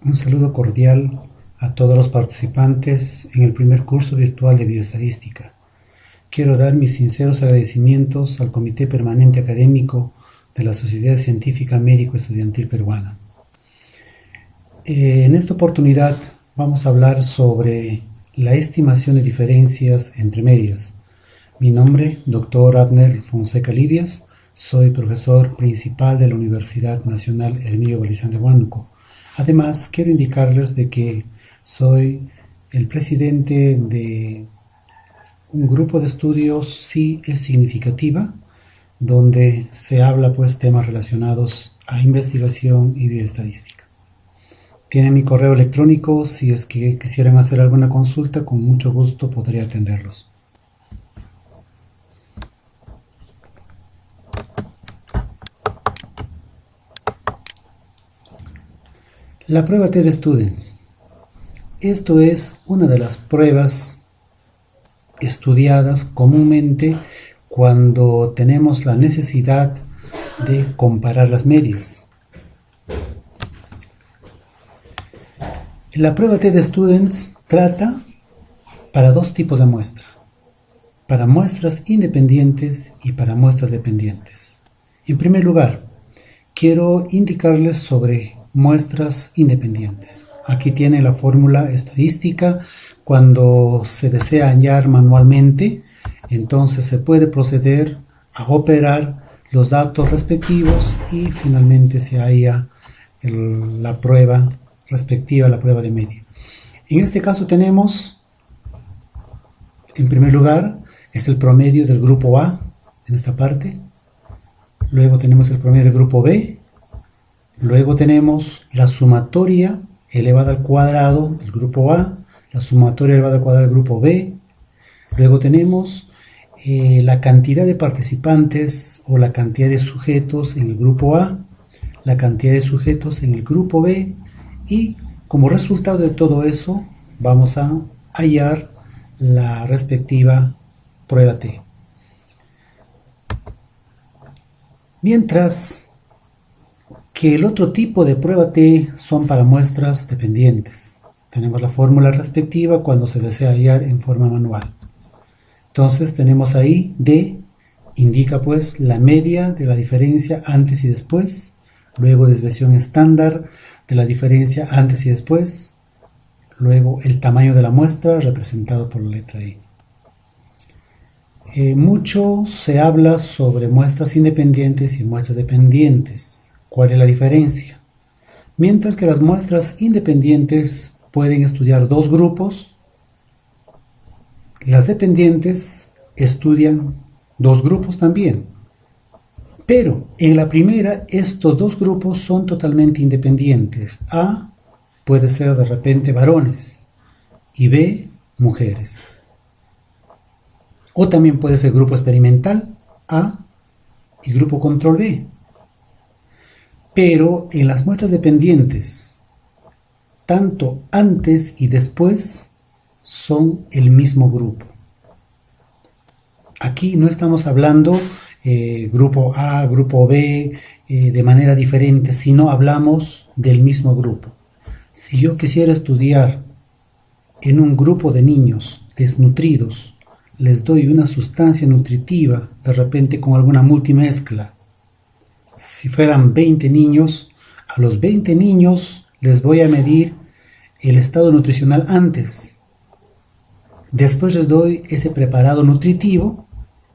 Un saludo cordial a todos los participantes en el primer curso virtual de bioestadística. Quiero dar mis sinceros agradecimientos al Comité Permanente Académico de la Sociedad Científica Médico-Estudiantil Peruana. En esta oportunidad vamos a hablar sobre la estimación de diferencias entre medias. Mi nombre, Dr. Abner Fonseca Livias, soy profesor principal de la Universidad Nacional Hermilio Balizán de Huánuco. Además, quiero indicarles de que soy el presidente de un grupo de estudios Sí es Significativa, donde se habla temas relacionados a investigación y bioestadística. Tienen mi correo electrónico, si es que quisieran hacer alguna consulta, con mucho gusto podré atenderlos. La prueba TED Students. Esto es una de las pruebas estudiadas comúnmente cuando tenemos la necesidad de comparar las medias. La prueba TED Students trata para dos tipos de muestra, para muestras independientes y para muestras dependientes. En primer lugar, quiero indicarles sobre muestras independientes. Aquí tiene la fórmula estadística. Cuando se desea hallar manualmente, entonces se puede proceder a operar los datos respectivos y finalmente se halla la prueba respectiva, la prueba de media. En este caso tenemos, en primer lugar, es el promedio del grupo A, en esta parte. Luego tenemos el promedio del grupo B. Luego tenemos la sumatoria elevada al cuadrado del grupo A, la sumatoria elevada al cuadrado del grupo B. Luego tenemos la cantidad de participantes o la cantidad de sujetos en el grupo A, la cantidad de sujetos en el grupo B, y como resultado de todo eso vamos a hallar la respectiva prueba T. Mientras que el otro tipo de prueba T son para muestras dependientes. Tenemos la fórmula respectiva cuando se desea hallar en forma manual. Entonces tenemos ahí D, indica la media de la diferencia antes y después, luego desviación estándar de la diferencia antes y después, luego el tamaño de la muestra representado por la letra I. Mucho se habla sobre muestras independientes y muestras dependientes. ¿Cuál es la diferencia? Mientras que las muestras independientes pueden estudiar dos grupos, las dependientes estudian dos grupos también. Pero en la primera, estos dos grupos son totalmente independientes. A puede ser de repente varones y B mujeres. O también puede ser grupo experimental A y grupo control B. Pero en las muestras dependientes, tanto antes y después son el mismo grupo. Aquí no estamos hablando grupo A, grupo B, de manera diferente, sino hablamos del mismo grupo. Si yo quisiera estudiar en un grupo de niños desnutridos, les doy una sustancia nutritiva, de repente con alguna multimezcla. Si fueran 20 niños, a los 20 niños les voy a medir el estado nutricional antes. Después les doy ese preparado nutritivo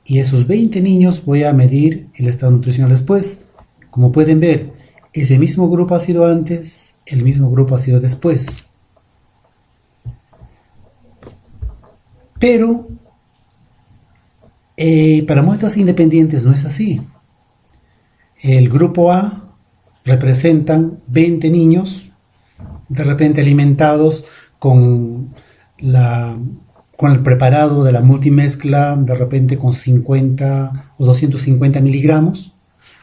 y esos 20 niños voy a medir el estado nutricional después. Como pueden ver, ese mismo grupo ha sido antes, el mismo grupo ha sido después. Pero para muestras independientes no es así. El grupo A representan 20 niños, de repente alimentados con el preparado de la multimezcla, de repente con 50 o 250 miligramos.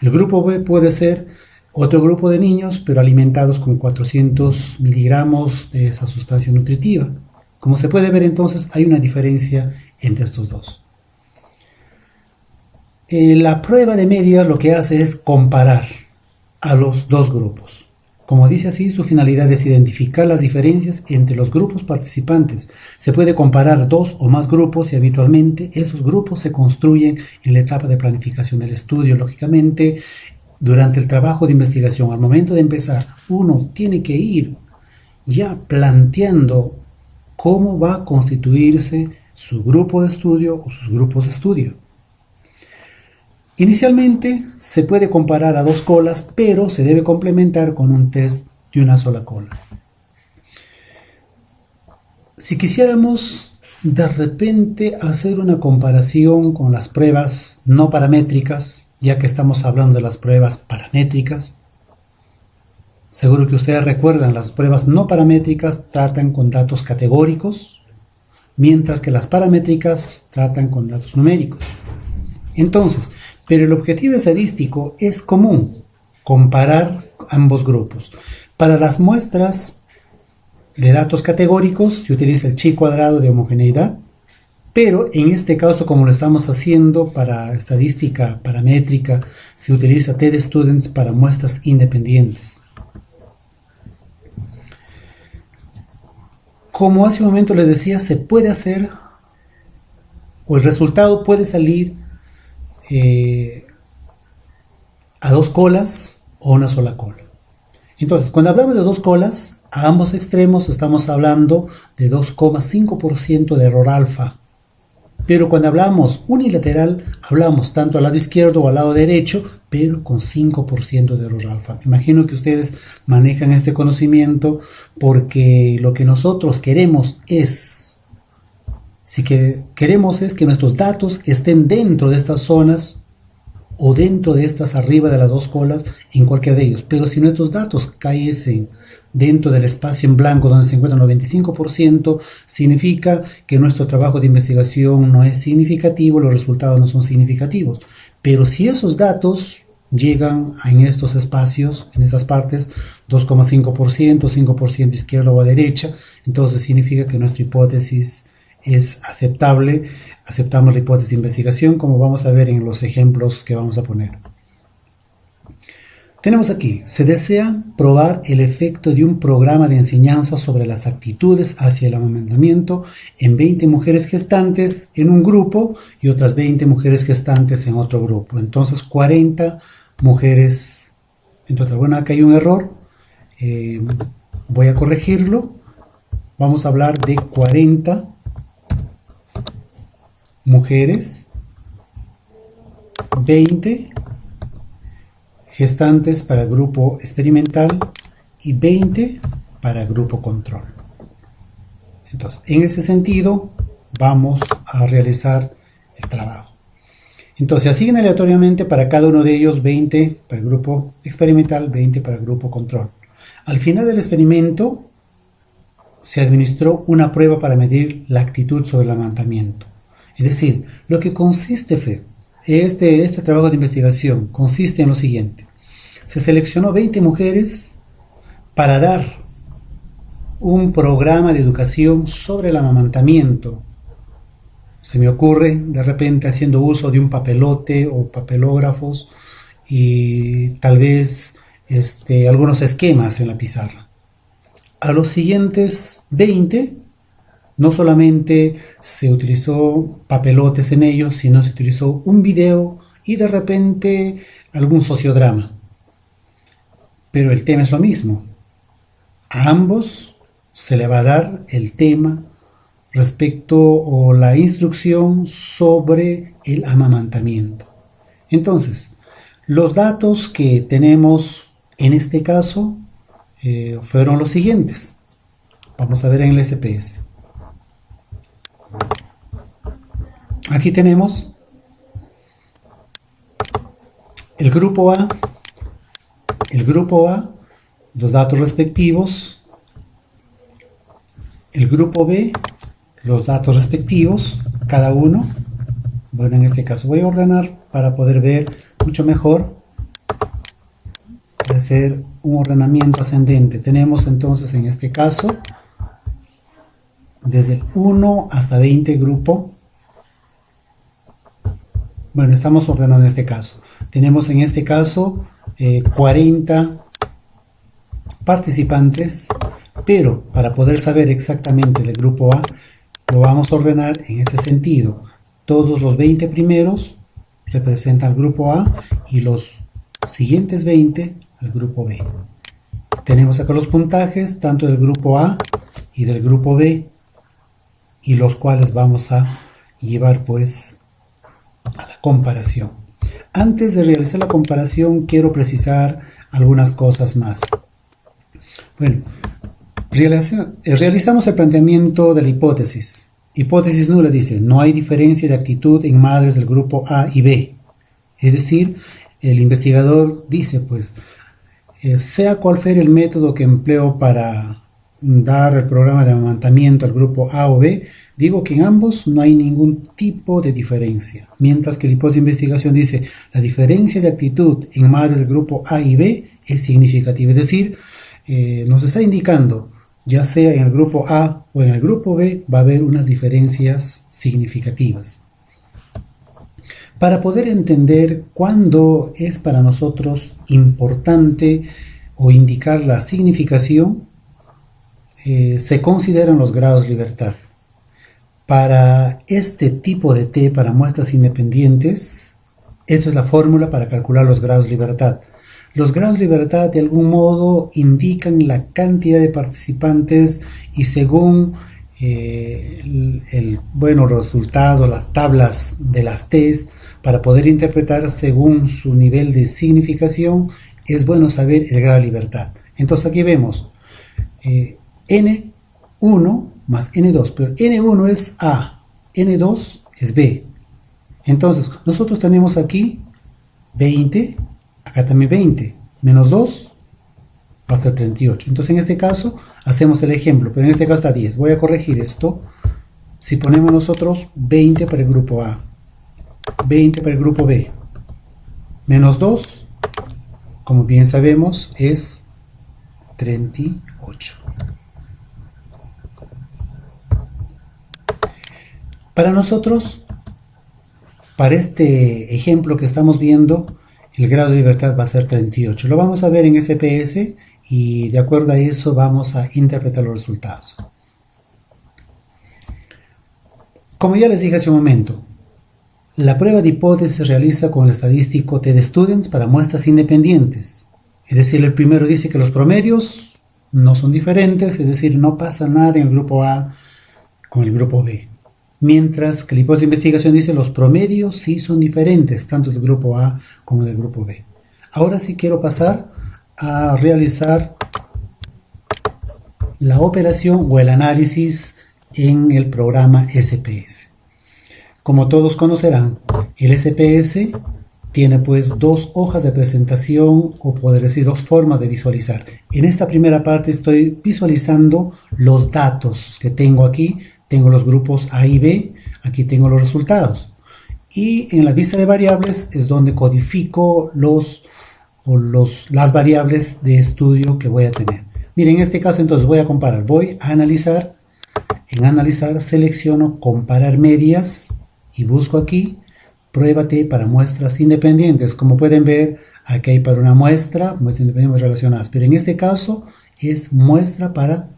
El grupo B puede ser otro grupo de niños, pero alimentados con 400 miligramos de esa sustancia nutritiva. Como se puede ver, entonces, hay una diferencia entre estos dos. La prueba de media lo que hace es comparar a los dos grupos. Como dice así, su finalidad es identificar las diferencias entre los grupos participantes. Se puede comparar dos o más grupos y habitualmente esos grupos se construyen en la etapa de planificación del estudio. Lógicamente, durante el trabajo de investigación, al momento de empezar, uno tiene que ir ya planteando cómo va a constituirse su grupo de estudio o sus grupos de estudio. Inicialmente se puede comparar a dos colas, pero se debe complementar con un test de una sola cola. Si quisiéramos de repente hacer una comparación con las pruebas no paramétricas, ya que estamos hablando de las pruebas paramétricas, seguro que ustedes recuerdan, las pruebas no paramétricas tratan con datos categóricos, mientras que las paramétricas tratan con datos numéricos. Entonces, pero el objetivo estadístico es común, comparar ambos grupos. Para las muestras de datos categóricos se utiliza el chi cuadrado de homogeneidad, pero en este caso, como lo estamos haciendo para estadística paramétrica, se utiliza t-students para muestras independientes. Como hace un momento les decía, se puede hacer, o el resultado puede salir a dos colas o una sola cola. Entonces, cuando hablamos de dos colas, a ambos extremos estamos hablando de 2,5% de error alfa. Pero cuando hablamos unilateral, hablamos tanto al lado izquierdo o al lado derecho, pero con 5% de error alfa. Me imagino que ustedes manejan este conocimiento porque lo que nosotros queremos es, queremos es que nuestros datos estén dentro de estas zonas o dentro de estas arriba de las dos colas, en cualquiera de ellos. Pero si nuestros datos caen dentro del espacio en blanco donde se encuentra el 95%, significa que nuestro trabajo de investigación no es significativo, los resultados no son significativos. Pero si esos datos llegan en estos espacios, en estas partes, 2,5%, 5% izquierda o a derecha, entonces significa que nuestra hipótesis es aceptable, aceptamos la hipótesis de investigación, como vamos a ver en los ejemplos que vamos a poner. Tenemos aquí, se desea probar el efecto de un programa de enseñanza sobre las actitudes hacia el amamantamiento en 20 mujeres gestantes en un grupo y otras 20 mujeres gestantes en otro grupo. Entonces 40 mujeres en total. Bueno, acá hay un error, voy a corregirlo. Vamos a hablar de 40 mujeres, 20 gestantes para grupo experimental y 20 para grupo control. Entonces, en ese sentido, vamos a realizar el trabajo. Entonces, asigna aleatoriamente para cada uno de ellos 20 para el grupo experimental, 20 para el grupo control. Al final del experimento, se administró una prueba para medir la actitud sobre el amamantamiento. Es decir, lo que consiste este trabajo de investigación consiste en lo siguiente. Se seleccionó 20 mujeres para dar un programa de educación sobre el amamantamiento. Se me ocurre de repente haciendo uso de un papelote o papelógrafos y tal vez algunos esquemas en la pizarra. A los siguientes 20 no solamente se utilizó papelotes en ellos, sino se utilizó un video y de repente algún sociodrama. Pero el tema es lo mismo. A ambos se le va a dar el tema respecto o la instrucción sobre el amamantamiento. Entonces, los datos que tenemos en este caso fueron los siguientes. Vamos a ver en el SPS. Aquí tenemos el grupo A, los datos respectivos, el grupo B, los datos respectivos, cada uno. Bueno, en este caso voy a ordenar para poder ver mucho mejor. Voy a hacer un ordenamiento ascendente. Tenemos entonces en este caso desde el 1 hasta 20 grupo. Bueno, estamos ordenando en este caso. Tenemos en este caso 40 participantes, pero para poder saber exactamente del grupo A, lo vamos a ordenar en este sentido. Todos los 20 primeros representan al grupo A y los siguientes 20 al grupo B. Tenemos acá los puntajes tanto del grupo A y del grupo B, y los cuales vamos a llevar pues a la comparación. Antes de realizar la comparación quiero precisar algunas cosas más. Bueno, realizamos el planteamiento de la hipótesis. Hipótesis nula dice, no hay diferencia de actitud en madres del grupo A y B. Es decir, el investigador dice, pues, sea cual fuere el método que empleo para dar el programa de amamantamiento al grupo A o B, digo que en ambos no hay ningún tipo de diferencia. Mientras que la hipótesis de investigación dice, la diferencia de actitud en madres del grupo A y B es significativa. Es decir, nos está indicando, ya sea en el grupo A o en el grupo B, va a haber unas diferencias significativas. Para poder entender cuándo es para nosotros importante o indicar la significación, se consideran los grados de libertad. Para este tipo de T, para muestras independientes, esta es la fórmula para calcular los grados de libertad. Los grados de libertad de algún modo indican la cantidad de participantes y según los resultados, las tablas de las T's, para poder interpretar según su nivel de significación, es bueno saber el grado de libertad. Entonces aquí vemos N1 más N2, pero N1 es A, N2 es B. Entonces nosotros tenemos aquí 20, acá también 20, menos 2 va a ser 38. Entonces en este caso hacemos el ejemplo, pero en este caso está 10. Voy a corregir esto. Si ponemos nosotros 20 para el grupo A, 20 para el grupo B, menos 2, como bien sabemos, es 38. Para nosotros, para este ejemplo que estamos viendo, el grado de libertad va a ser 38. Lo vamos a ver en SPS y de acuerdo a eso vamos a interpretar los resultados. Como ya les dije hace un momento, la prueba de hipótesis se realiza con el estadístico T-Students para muestras independientes. Es decir, el primero dice que los promedios no son diferentes, es decir, no pasa nada en el grupo A con el grupo B. Mientras que la hipótesis de investigación dice los promedios sí son diferentes, tanto del grupo A como del grupo B. Ahora sí quiero pasar a realizar la operación o el análisis en el programa SPS. Como todos conocerán, el SPS tiene pues dos hojas de presentación o poder decir dos formas de visualizar. En esta primera parte estoy visualizando los datos que tengo aquí. Tengo los grupos A y B, aquí tengo los resultados. Y en la vista de variables es donde codifico las variables de estudio que voy a tener. Miren, en este caso entonces voy a comparar, voy a analizar. En analizar selecciono comparar medias y busco aquí prueba T para muestras independientes. Como pueden ver, aquí hay para una muestras independientes relacionadas, pero en este caso es muestra para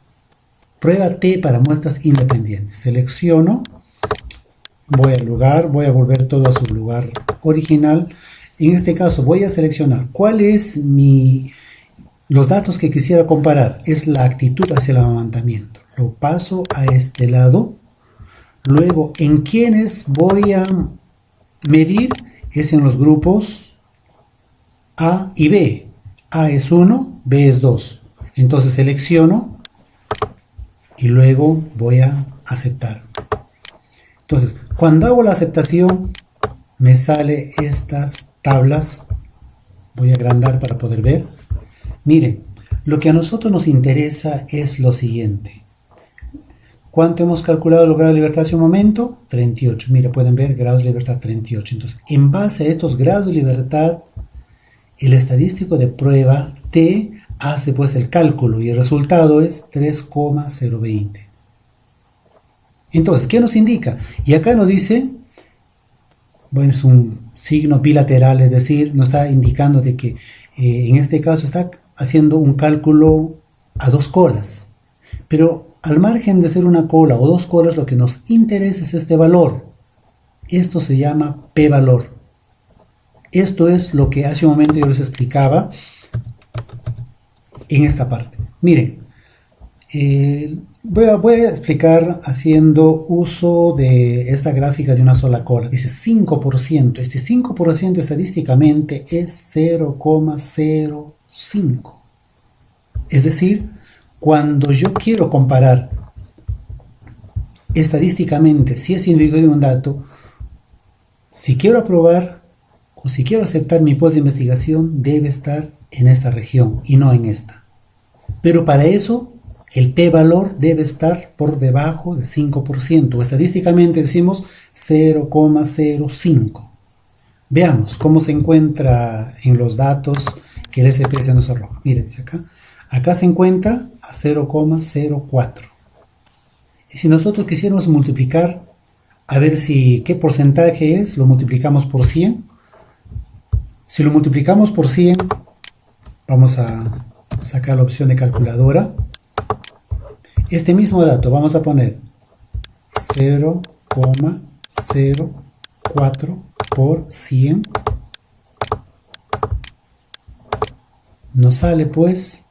prueba T para muestras independientes. Selecciono, voy al lugar, voy a volver todo a su lugar original. En este caso voy a seleccionar cuál es los datos que quisiera comparar. Es la actitud hacia el amamantamiento. Lo paso a este lado. Luego, en quienes voy a medir es en los grupos A y B. A es 1, B es 2. Entonces selecciono y luego voy a aceptar. Entonces, cuando hago la aceptación, me sale estas tablas. Voy a agrandar para poder ver. Miren, lo que a nosotros nos interesa es lo siguiente. ¿Cuánto hemos calculado los grados de libertad hace un momento? 38. Mira, pueden ver grados de libertad 38. Entonces, en base a estos grados de libertad, el estadístico de prueba T hace pues el cálculo y el resultado es 3,020. Entonces, ¿qué nos indica? Y acá nos dice, bueno, es un signo bilateral, es decir, nos está indicando de que en este caso está haciendo un cálculo a dos colas. Pero al margen de ser una cola o dos colas, lo que nos interesa es este valor. Esto se llama p-valor. Esto es lo que hace un momento yo les explicaba en esta parte. Miren, voy a explicar haciendo uso de esta gráfica de una sola cola. Dice 5%. Este 5% estadísticamente es 0,05. Es decir, cuando yo quiero comparar estadísticamente si es significativo un dato, si quiero aprobar o si quiero aceptar mi hipótesis de investigación, debe estar en esta región y no en esta. Pero para eso, el p-valor debe estar por debajo de 5%, o estadísticamente decimos 0,05. Veamos cómo se encuentra en los datos que el SPS nos arroja. Mírense acá. Acá se encuentra a 0,04. Y si nosotros quisiéramos multiplicar, a ver si qué porcentaje es, lo multiplicamos por 100. Si lo multiplicamos por 100, vamos a sacar la opción de calculadora. Este mismo dato vamos a poner 0,04 por 100. Nos sale pues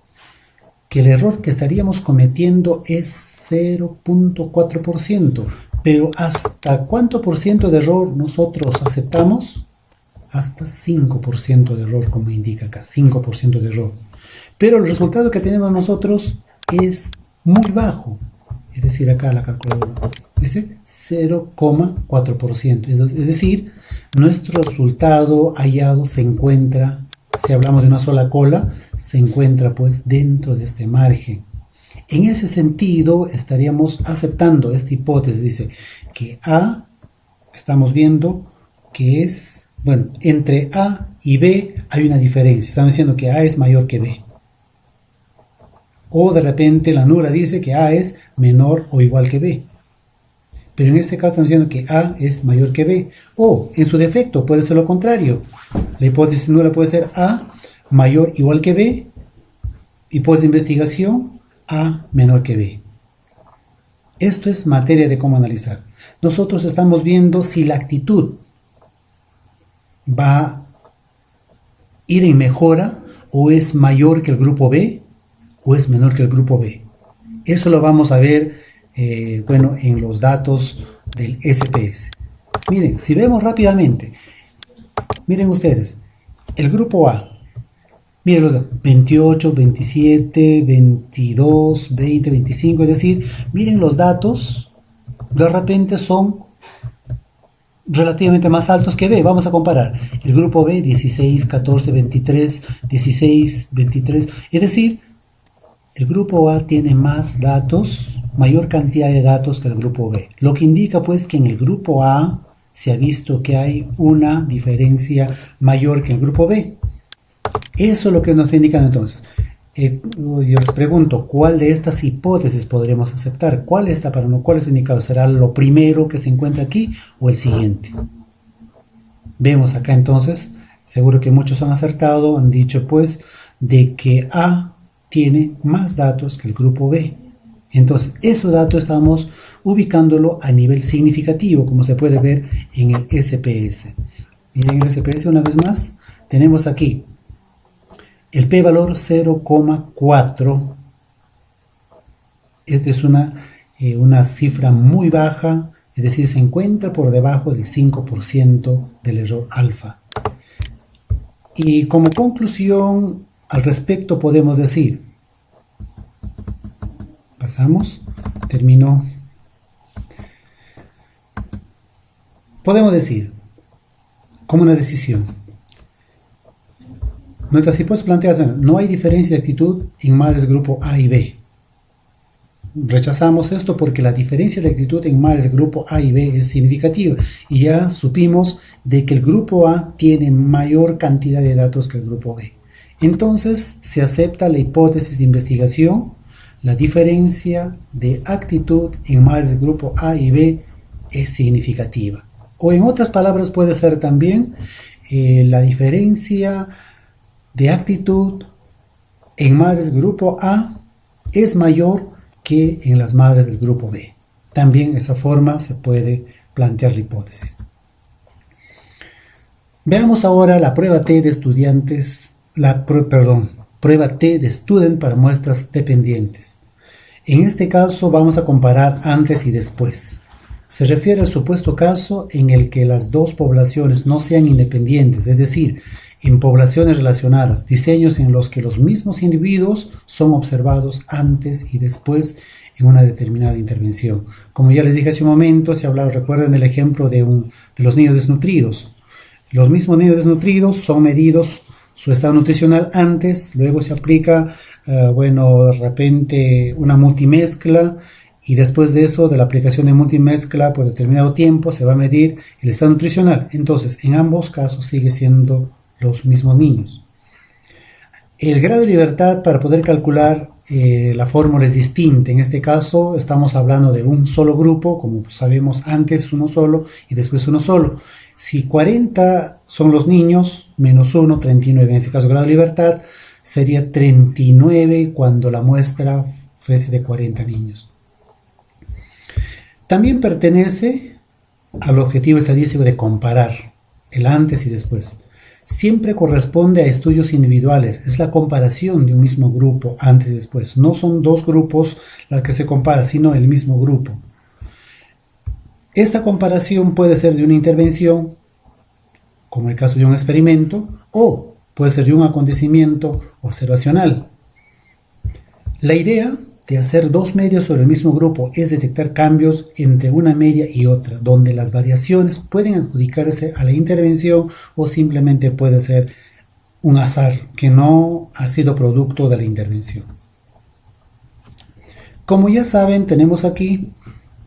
que el error que estaríamos cometiendo es 0,4%. Pero ¿hasta cuánto por ciento de error nosotros aceptamos? Hasta 5% de error, como indica acá, 5% de error. Pero el resultado que tenemos nosotros es muy bajo. Es decir, acá la calculadora dice 0,4%. Es decir, nuestro resultado hallado se encuentra, si hablamos de una sola cola, se encuentra pues dentro de este margen. En ese sentido, estaríamos aceptando esta hipótesis. Dice que A, estamos viendo que es, bueno, entre A y B hay una diferencia. Estamos diciendo que A es mayor que B. O de repente la nula dice que A es menor o igual que B. Pero en este caso estamos diciendo que A es mayor que B. O, en su defecto, puede ser lo contrario. La hipótesis nula puede ser A mayor o igual que B. Hipótesis de investigación, A menor que B. Esto es materia de cómo analizar. Nosotros estamos viendo si la actitud va a ir en mejora o es mayor que el grupo B o es menor que el grupo B. Eso lo vamos a ver en los datos del SPS. Miren, si vemos rápidamente, miren ustedes, el grupo A, miren los 28, 27, 22, 20, 25, es decir, miren los datos, de repente son relativamente más altos que B. Vamos a comparar. El grupo B, 16, 14, 23, 16, 23, es decir, el grupo A tiene más datos, mayor cantidad de datos que el grupo B. Lo que indica pues que en el grupo A se ha visto que hay una diferencia mayor que el grupo B. Eso es lo que nos indican entonces. Yo les pregunto, ¿cuál de estas hipótesis podremos aceptar? ¿Cuál está para uno? ¿Cuál es el indicado? ¿Será lo primero que se encuentra aquí o el siguiente? Vemos acá entonces, seguro que muchos han acertado, han dicho pues de que A tiene más datos que el grupo B. Entonces, ese dato estamos ubicándolo a nivel significativo, como se puede ver en el SPS. Miren el SPS una vez más. Tenemos aquí el p-valor 0,4. Esta es una cifra muy baja, es decir, se encuentra por debajo del 5% del error alfa. Y como conclusión al respecto podemos decir, pasamos, terminó. Podemos decir, como una decisión, nuestras hipótesis planteadas, no hay diferencia de actitud en madres del grupo A y B. Rechazamos esto porque la diferencia de actitud en madres del grupo A y B es significativa y ya supimos de que el grupo A tiene mayor cantidad de datos que el grupo B. Entonces se acepta la hipótesis de investigación, la diferencia de actitud en madres del grupo A y B es significativa. O en otras palabras puede ser también la diferencia de actitud en madres del grupo A es mayor que en las madres del grupo B. También de esa forma se puede plantear la hipótesis. Veamos ahora la prueba T de estudiantes, prueba T de student para muestras dependientes. En este caso vamos a comparar antes y después. Se refiere al supuesto caso en el que las dos poblaciones no sean independientes, es decir, en poblaciones relacionadas, diseños en los que los mismos individuos son observados antes y después en una determinada intervención. Como ya les dije hace un momento, se ha hablado, recuerden el ejemplo de los niños desnutridos. Los mismos niños desnutridos son medidos su estado nutricional antes, luego se aplica, de repente una multimezcla, y después de eso, de la aplicación de multimezcla por determinado tiempo, se va a medir el estado nutricional. Entonces, en ambos casos sigue siendo los mismos niños. El grado de libertad para poder calcular la fórmula es distinta. En este caso estamos hablando de un solo grupo, como sabemos antes uno solo y después uno solo. Si 40 son los niños, menos 1, 39. En este caso, grado de libertad sería 39 cuando la muestra fuese de 40 niños. También pertenece al objetivo estadístico de comparar el antes y después. Siempre corresponde a estudios individuales, es la comparación de un mismo grupo antes y después. No son dos grupos las que se compara, sino el mismo grupo. Esta comparación puede ser de una intervención, como el caso de un experimento, o puede ser de un acontecimiento observacional. La idea de hacer dos medias sobre el mismo grupo es detectar cambios entre una media y otra, donde las variaciones pueden adjudicarse a la intervención o simplemente puede ser un azar que no ha sido producto de la intervención. Como ya saben, tenemos aquí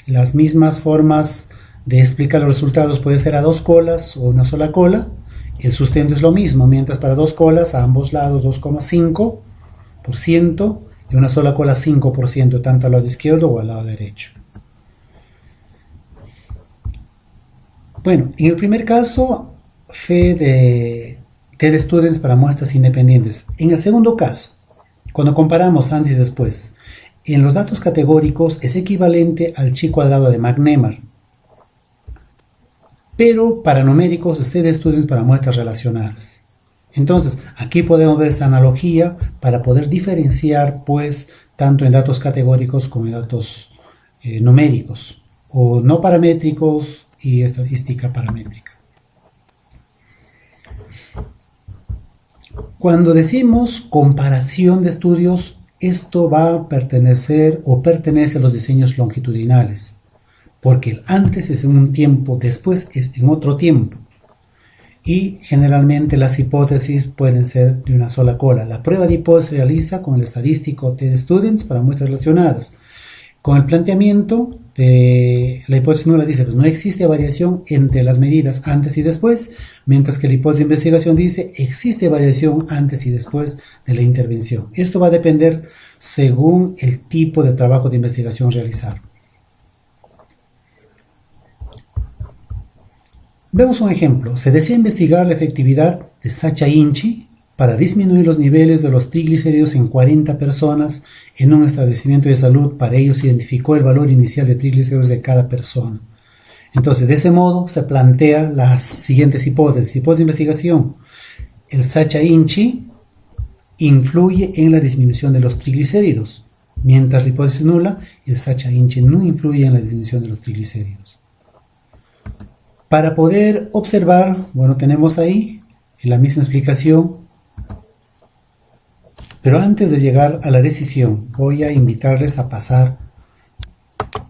las mismas formas de explicar los resultados. Puede ser a dos colas o una sola cola. El sustento es lo mismo, mientras para dos colas a ambos lados 2,5%, y una sola cola 5%, tanto al lado izquierdo o al lado derecho. Bueno, en el primer caso, T de students para muestras independientes. En el segundo caso, cuando comparamos antes y después, en los datos categóricos es equivalente al chi cuadrado de McNemar, pero para numéricos es T de students para muestras relacionadas. Entonces, aquí podemos ver esta analogía para poder diferenciar, pues, tanto en datos categóricos como en datos numéricos, o no paramétricos y estadística paramétrica. Cuando decimos comparación de estudios, esto va a pertenece a los diseños longitudinales, porque el antes es en un tiempo, después es en otro tiempo. Y generalmente las hipótesis pueden ser de una sola cola. La prueba de hipótesis se realiza con el estadístico T de students para muestras relacionadas. Con el planteamiento de la hipótesis nula dice, pues no existe variación entre las medidas antes y después, mientras que la hipótesis de investigación dice, existe variación antes y después de la intervención. Esto va a depender según el tipo de trabajo de investigación realizado. Vemos un ejemplo. Se desea investigar la efectividad de Sacha-Inchi para disminuir los niveles de los triglicéridos en 40 personas en un establecimiento de salud. Para ello se identificó el valor inicial de triglicéridos de cada persona. Entonces, de ese modo se plantea las siguientes hipótesis. Hipótesis de investigación. El Sacha-Inchi influye en la disminución de los triglicéridos, mientras la hipótesis nula, el Sacha-Inchi no influye en la disminución de los triglicéridos. Para poder observar, tenemos ahí la misma explicación, pero antes de llegar a la decisión, voy a invitarles a pasar,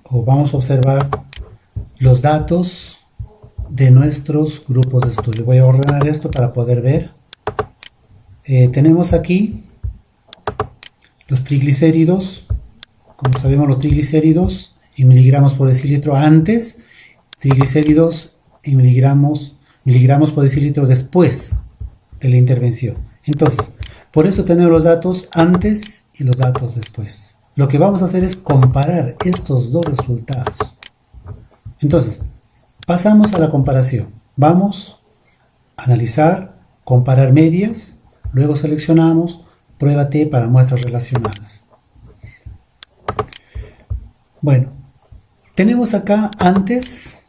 o vamos a observar los datos de nuestros grupos de estudio. Voy a ordenar esto para poder ver. Tenemos aquí los triglicéridos, como sabemos los triglicéridos en miligramos por decilitro antes, triglicéridos en miligramos por decilitro después de la intervención. Entonces, por eso tenemos los datos antes y los datos después. Lo que vamos a hacer es comparar estos dos resultados. Entonces, pasamos a la comparación. Vamos a analizar, comparar medias, luego seleccionamos, prueba T para muestras relacionadas. Bueno, tenemos acá antes,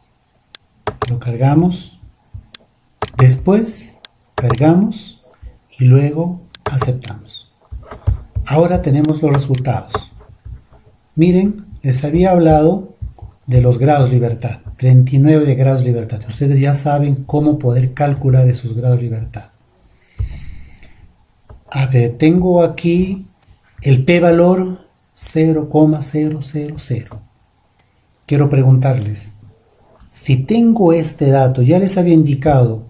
lo cargamos, después cargamos y luego aceptamos. Ahora tenemos los resultados. Miren, les había hablado de los grados de libertad, 39 de grados de libertad. Ustedes ya saben cómo poder calcular esos grados de libertad. A ver, tengo aquí el p-valor 0,000. Quiero preguntarles, si tengo este dato, ya les había indicado,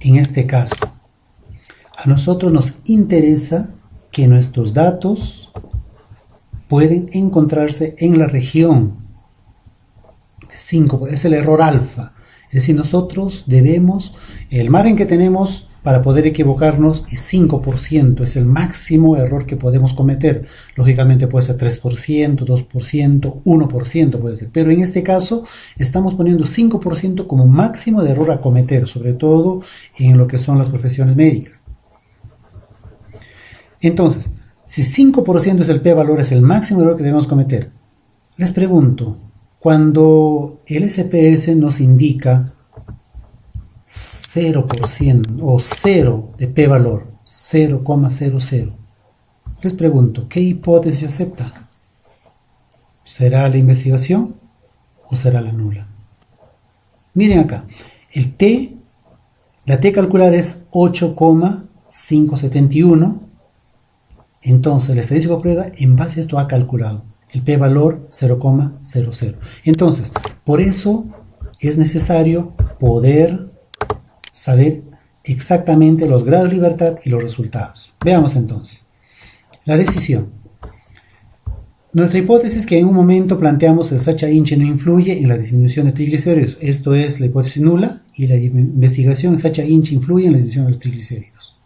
en este caso, a nosotros nos interesa que nuestros datos pueden encontrarse en la región de 5, es el error alfa. Es decir, nosotros debemos, el margen que tenemos para poder equivocarnos es 5%, es el máximo error que podemos cometer. Lógicamente puede ser 3%, 2%, 1% puede ser, pero en este caso estamos poniendo 5% como máximo de error a cometer, sobre todo en lo que son las profesiones médicas. Entonces, si 5% es el p-valor, es el máximo error que debemos cometer, les pregunto, cuando el SPS nos indica 0% o 0 de p-valor, 0,00, les pregunto, ¿qué hipótesis acepta? ¿Será la investigación o será la nula? Miren acá, la T calculada es 8,571. Entonces, el estadístico prueba, en base a esto ha calculado el p-valor 0,00. Entonces, por eso es necesario poder saber exactamente los grados de libertad y los resultados. Veamos entonces. La decisión. Nuestra hipótesis es que en un momento planteamos el Sacha-Inchi no influye en la disminución de triglicéridos. Esto es la hipótesis nula, y la investigación Sacha-Inchi influye en la disminución de los triglicéridos.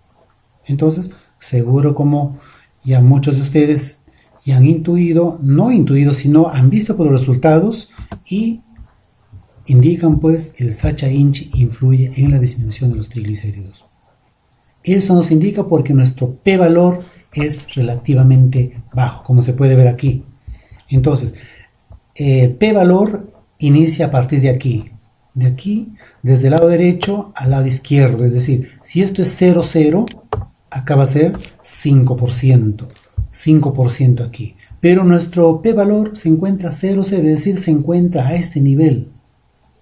Entonces, seguro como ya muchos de ustedes ya han intuido, no intuido, sino han visto por los resultados y indican pues el Sacha-Inchi influye en la disminución de los triglicéridos. Eso nos indica porque nuestro p-valor es relativamente bajo, como se puede ver aquí. Entonces, el p-valor inicia a partir de aquí, desde el lado derecho al lado izquierdo, es decir, si esto es 0,0, acá va a ser 5%, 5% aquí. Pero nuestro p-valor se encuentra 0,0, es decir, se encuentra a este nivel.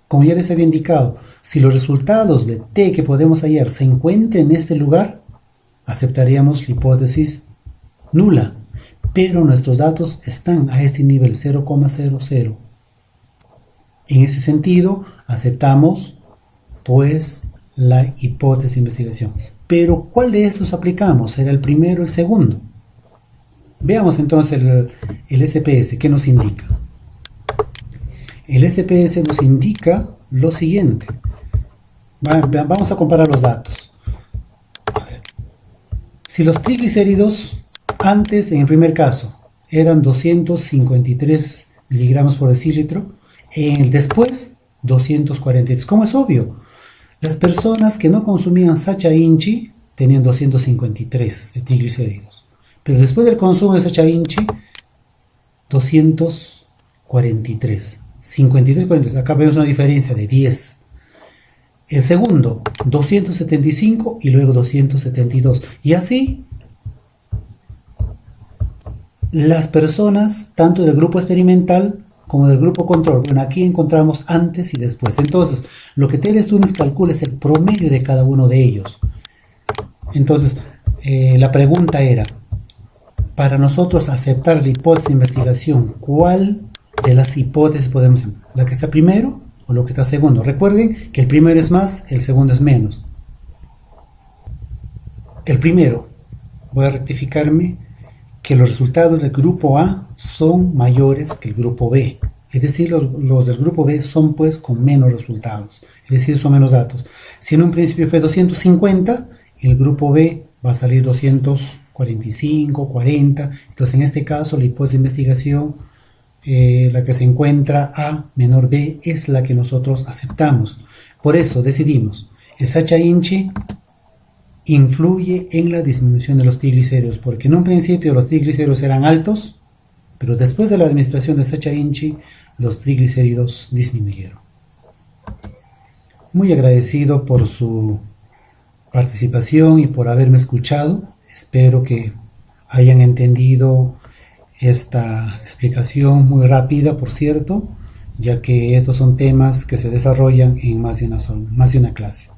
Como ya les había indicado, si los resultados de T que podemos hallar se encuentran en este lugar, aceptaríamos la hipótesis nula. Pero nuestros datos están a este nivel 0,00. En ese sentido, aceptamos pues la hipótesis de investigación. Pero ¿cuál de estos aplicamos? ¿Será el primero o el segundo? Veamos entonces el SPS, ¿qué nos indica? El SPS nos indica lo siguiente. Vamos a comparar los datos. A ver. Si los triglicéridos antes, en el primer caso, eran 253 miligramos por decilitro, en el después, 243. ¿Cómo es obvio? Las personas que no consumían Sacha-Inchi tenían 253 de triglicéridos. Pero después del consumo de Sacha-Inchi, 243. 53, 43. Acá vemos una diferencia de 10. El segundo, 275 y luego 272. Y así, las personas, tanto del grupo experimental como del grupo control. Bueno, aquí encontramos antes y después. Entonces, lo que Telestunis calcula es el promedio de cada uno de ellos. Entonces, la pregunta era, para nosotros aceptar la hipótesis de investigación, ¿cuál de las hipótesis podemos hacer? ¿La que está primero o lo que está segundo? Recuerden que el primero es más, el segundo es menos. El primero, voy a rectificarme, que los resultados del grupo A son mayores que el grupo B. Es decir, los del grupo B son pues con menos resultados. Es decir, son menos datos. Si en un principio fue 250, el grupo B va a salir 245, 40. Entonces, en este caso, la hipótesis de investigación, la que se encuentra A menor B, es la que nosotros aceptamos. Por eso decidimos, el Sacha-Inchi influye en la disminución de los triglicéridos, porque en un principio los triglicéridos eran altos, pero después de la administración de Sacha Inchi, los triglicéridos disminuyeron. Muy agradecido por su participación y por haberme escuchado. Espero que hayan entendido esta explicación muy rápida, por cierto, ya que estos son temas que se desarrollan en más de una clase.